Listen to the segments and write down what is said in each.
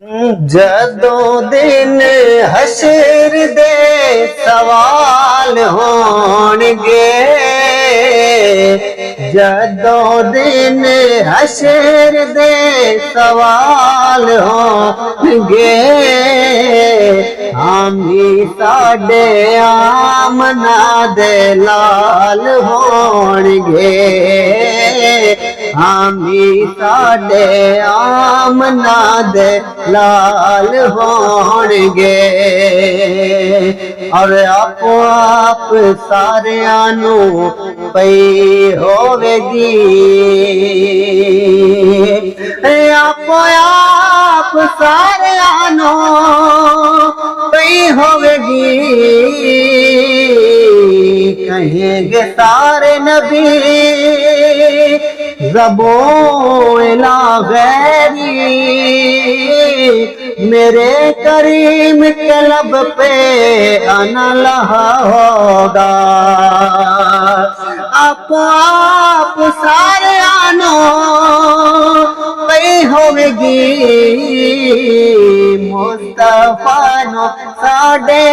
جدوں دن حشر دے سوال ہون گے، جدوں دن حشر دے سوال ہون گے، حامی ساڈے آمنہ دے لال ہون گے، حامی ساڈے آمنہ دے لال ہون گے، اور آپ ساریاں نو پئی ہوے گی، آپ ساریاں نو پئی ہوے گی، کہیں گے سارے نبی زبوں الا غیری، میرے کریم کے لب پہ انا لہا ہوگا، آپ سارے آنو پئی ہوے گی، مصطفیٰ نو ساڈے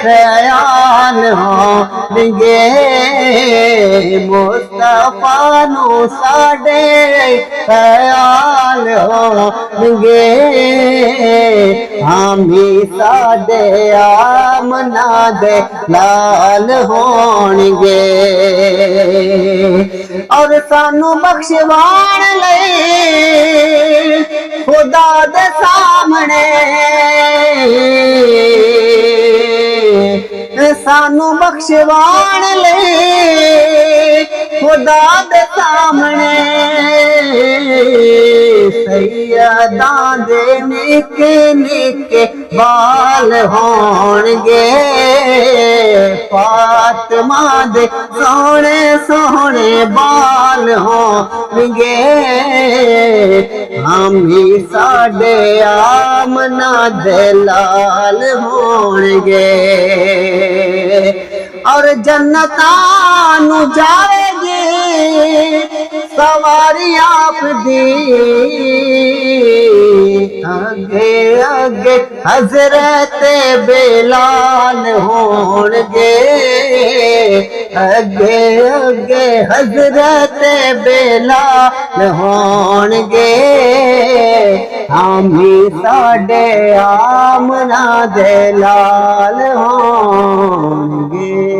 خیال ہون گے، مصطفیٰ نو ساڈے خیال ہون گے، حامی ساڈے آمنہ دے لال ہون گے، اور سانو بخشوان لئی خدا دے سامنے، سانو بخشوان لئی خدا دے سامنے، سیداں دے نکے نکے بال ہون گے، فاطمہ دے سونے سونے بال ہون گے، حامی ساڈے آمنہ دے لال ہون گے، اور جنتاں نو جائے گی سواری آپ دی، اگے اگے حضرت بلال ہون گے، اگے اگے حضرت بلال ہون گے، حامی ساڈے آمنہ دے لال ہون گے۔